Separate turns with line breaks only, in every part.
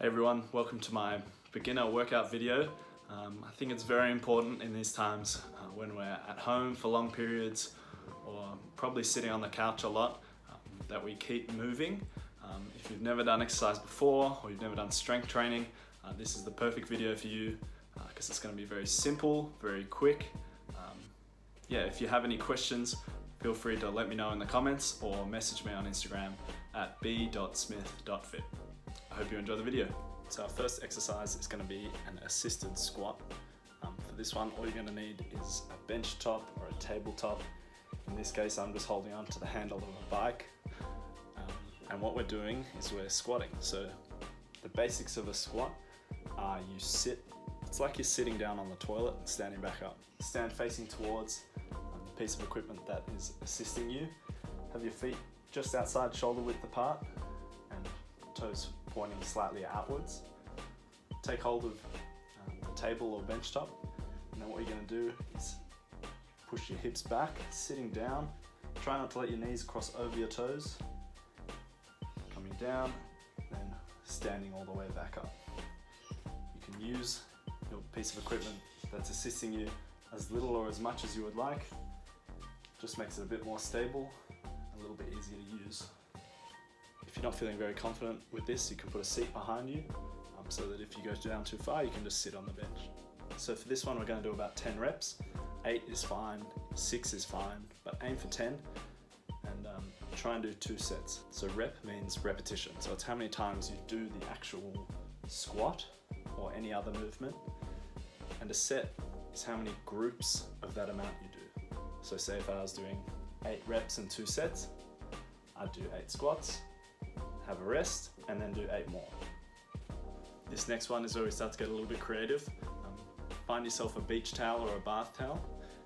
Hey everyone, welcome to my beginner workout video. I think it's very important in these times when we're at home for long periods or probably sitting on the couch a lot that we keep moving. If you've never done exercise before or you've never done strength training, this is the perfect video for you because it's going to be very simple, very quick. If you have any questions, feel free to let me know in the comments or message me on Instagram at b.smith.fit. I hope you enjoy the video. So our first exercise is going to be an assisted squat. For this one, all you're going to need is a bench top or a tabletop. In this case, I'm just holding on to the handle of a bike. And what we're doing is we're squatting. So the basics of a squat are you sit, it's like you're sitting down on the toilet and standing back up. Stand facing towards the piece of equipment that is assisting you. Have your feet just outside shoulder width apart and toes pointing slightly outwards. Take hold of the table or bench top, and then what you're going to do is push your hips back, sitting down. Try not to let your knees cross over your toes. Coming down, then standing all the way back up. You can use your piece of equipment that's assisting you as little or as much as you would like. Just makes it a bit more stable, a little bit easier to use. If you're not feeling very confident with this, you can put a seat behind you so that if you go down too far, you can just sit on the bench. So for this one, we're going to do about 10 reps. 8 is fine, 6 is fine, but aim for 10 and try and do 2 sets. So rep means repetition. So it's how many times you do the actual squat or any other movement. And a set is how many groups of that amount you do. So say if I was doing 8 reps and 2 sets, I'd do 8 squats, have a rest, and then do 8 more. This next one is where we start to get a little bit creative. Find yourself a beach towel or a bath towel.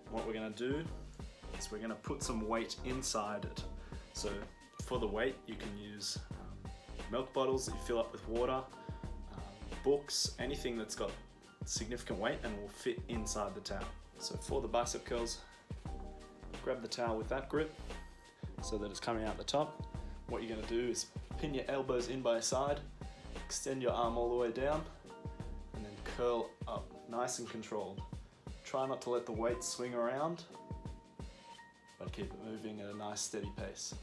And what we're going to do is we're going to put some weight inside it. So for the weight, you can use milk bottles that you fill up with water, books, anything that's got significant weight and will fit inside the towel. So for the bicep curls, grab the towel with that grip so that it's coming out the top. What you're going to do is pin your elbows in by your side, extend your arm all the way down, and then curl up, nice and controlled. Try not to let the weight swing around, but keep it moving at a nice steady pace.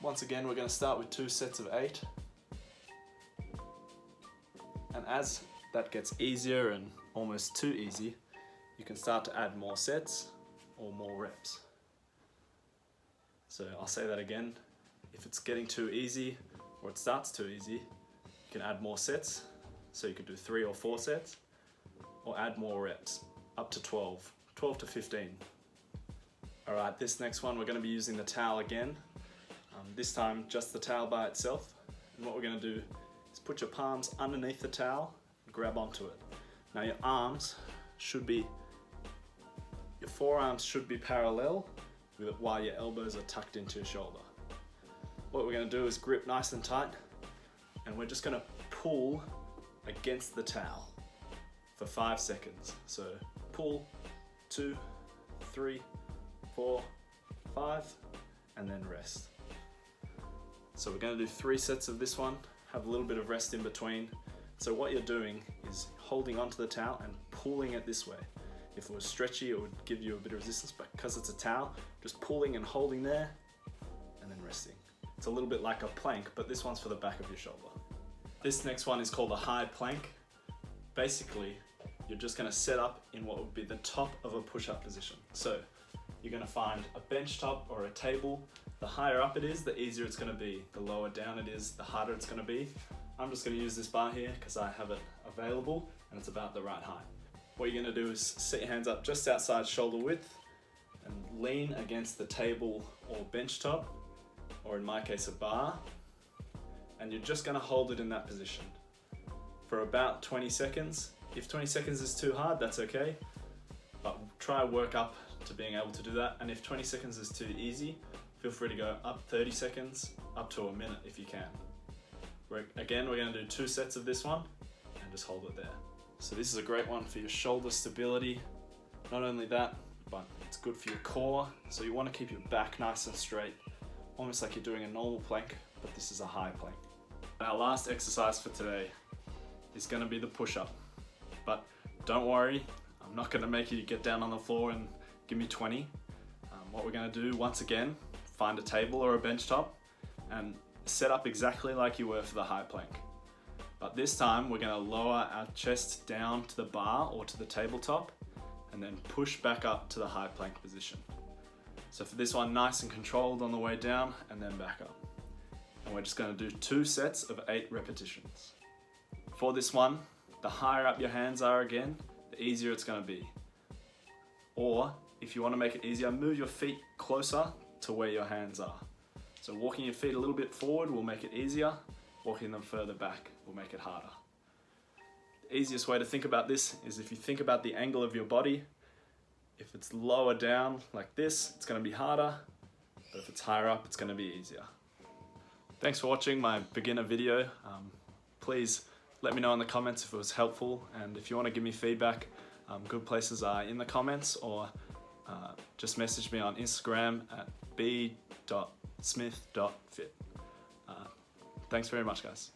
Once again, we're going to start with 2 sets of 8. And as that gets easier and almost too easy, you can start to add more sets or more reps. So I'll say that again. If it's getting too easy or it starts too easy, you can add more sets. So you could do 3 or 4 sets or add more reps, up to 12 to 15. All right, this next one, we're going to be using the towel again. This time, just the towel by itself. And what we're going to do is put your palms underneath the towel and grab onto it. Now your forearms should be parallel while your elbows are tucked into your shoulder. What we're going to do is grip nice and tight, and we're just going to pull against the towel for 5 seconds. So pull, 2, 3, 4, 5, and then rest. So we're going to do 3 sets of this one, have a little bit of rest in between. So what you're doing is holding onto the towel and pulling it this way. If it was stretchy, it would give you a bit of resistance, but because it's a towel, just pulling and holding there, and then resting. It's a little bit like a plank, but this one's for the back of your shoulder. This next one is called a high plank. Basically, you're just gonna set up in what would be the top of a push-up position. So you're gonna find a bench top or a table. The higher up it is, the easier it's gonna be. The lower down it is, the harder it's gonna be. I'm just gonna use this bar here because I have it available and it's about the right height. What you're going to do is set your hands up just outside shoulder width and lean against the table or bench top, or in my case a bar, and you're just going to hold it in that position for about 20 seconds. If 20 seconds is too hard, that's okay, but try work up to being able to do that. And if 20 seconds is too easy, feel free to go up 30 seconds, up to a minute if you can. Again, we're going to do 2 sets of this one and just hold it there. So this is a great one for your shoulder stability. Not only that, but it's good for your core. So you want to keep your back nice and straight, almost like you're doing a normal plank, but this is a high plank. Our last exercise for today is going to be the push-up. But don't worry, I'm not going to make you get down on the floor and give me 20. What we're going to do, once again, find a table or a bench top and set up exactly like you were for the high plank. But this time we're going to lower our chest down to the bar or to the tabletop and then push back up to the high plank position. So for this one, nice and controlled on the way down and then back up. And we're just going to do 2 sets of 8 repetitions. For this one, the higher up your hands are again, the easier it's going to be. Or if you want to make it easier, move your feet closer to where your hands are. So walking your feet a little bit forward will make it easier, walking them further back will make it harder. The easiest way to think about this is if you think about the angle of your body. If it's lower down like this, it's going to be harder, but if it's higher up, it's going to be easier. Thanks for watching my beginner video. Please let me know in the comments if it was helpful, and if you want to give me feedback, good places are in the comments, or just message me on Instagram at b.smith.fit. Thanks very much, guys.